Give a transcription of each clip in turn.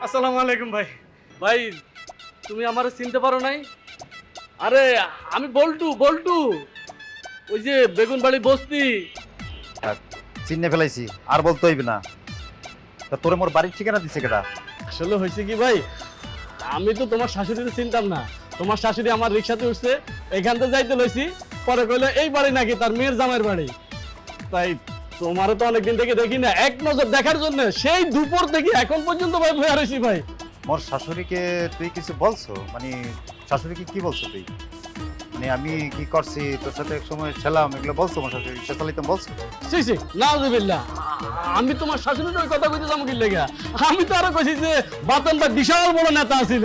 আসসালামু আলাইকুম ভাই। ভাই তুমি আমারে চিনতে পারো নাই? আরে আমি বল্টু বল্টু, ওই যে বেগুনবাড়ি বস্তি। চিনে ফেলাইছি, আর বলতে হইবে না। তা তোরে মোর বাড়ির ঠিকানা দিছে কেটা? আসলে হয়েছে কি ভাই, আমি তো তোমার শাশুড়িকে চিনতাম না। তোমার শাশুড়ি আমার রিক্সাতে উঠছে, এখান থেকে যাইতে লইছি, পরে কইলো এই বাড়ি নাকি তার মেয়ের জামাইয়ের বাড়ি। তাই তোমারও তো অনেকদিন থেকে দেখি না, এক নজর দেখার জন্য সেই দুপুর থেকে এখন পর্যন্ত ভাই বয়ে রয়েছি ভাই। মোর শাশুড়িকে তুই কিছু বলছো? মানে শাশুড়িকে কি বলছো তুই? মানে আমি কি করছি তোর সাথে এক সময় ছিলাম, এগুলো বলছো? মোর শাশুড়ি রিক্সা চালাইতাম বলছো? সি সি নাউজুবিল্লাহ, আমি তোমার শাশুড়ির ওই কথা কইতে যাবো কি লেগা? আমি তো আরো কইছি যে বাতনটা বিশাল বড় নেতা ছিল।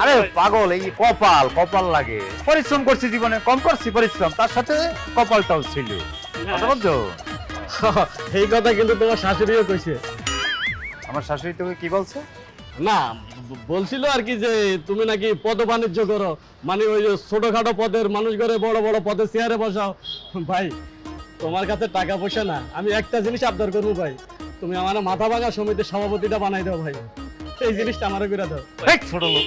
আরে পাগল, এই কপাল কপাল লাগে। পরিশ্রম করছি জীবনে, কম করছি পরিশ্রম, তার সাথে কপালটাও ছিল। কথা বলছো? এই কথা কিন্তু তোমার শাশুড়িও কইছে। আমার শাশুড়ি তোকে কি বলছে? না, বলছিল আর কি যে তুমি নাকি পদ বাণিজ্য করো, মানে ওই যে ছোটখাটো পদের মানুষ করে বড় বড় পদে চেয়ারে বসাও। ভাই তোমার কাছে টাকা পয়সা না, আমি একটা জিনিস আবদার করবো ভাই, তুমি আমার মাথা ভাঙা সমিতির সভাপতিটা বানাই দাও ভাই, এই জিনিসটা আমারও করে দাও। এই ছোট লোক,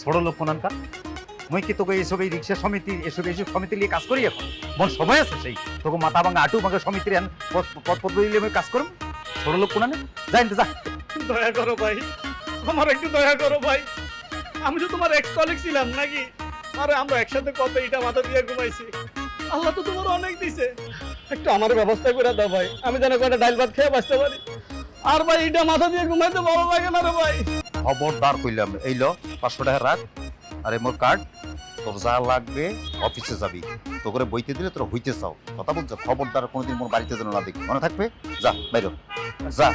ছোট লোক কোনানকা। মুই কি তোকে এইসব এই রিক্সা সমিতি এসব এইসব সমিতি নিয়ে কাজ করি এখন? মোর সময় আছে সেই তোকে মাথা ভাঙা আটু ভাঙা সমিতির পদ পদ বইলে আমি কাজ করব? ছোট লোক কোনানে, যাই যা। দয়া করো ভাই, আমার একটু দয়া করো ভাই, আমি তো তোমার এক্স কলিগ ছিলাম নাকি? আরে আমরা একসাথে কত ইটা মাথা দিয়ে ঘুমাইছি, আল্লাহ তো তোমার অনেক দিছে, একটু আমার ব্যবস্থা করে দাও ভাই, আমি যেন কয়টা ডাল ভাত খেয়ে বাঁচতে পারি। আর ভাই ইটা মাথা দিয়ে ঘুমাইতে ভালো লাগে না রে ভাই। খবরদার কইলাম, এই ল 500 টাকা রাখ, আরে মোর কার্ড, তোর যা লাগবে অফিসে যাবি, তো করে বইতে দিলে তোরা হইতে চাও। কথা বলছো? খবরদার কোনোদিন মোর বাড়িতে যেন না দেখি, মনে থাকবে। যা বাইরে যা।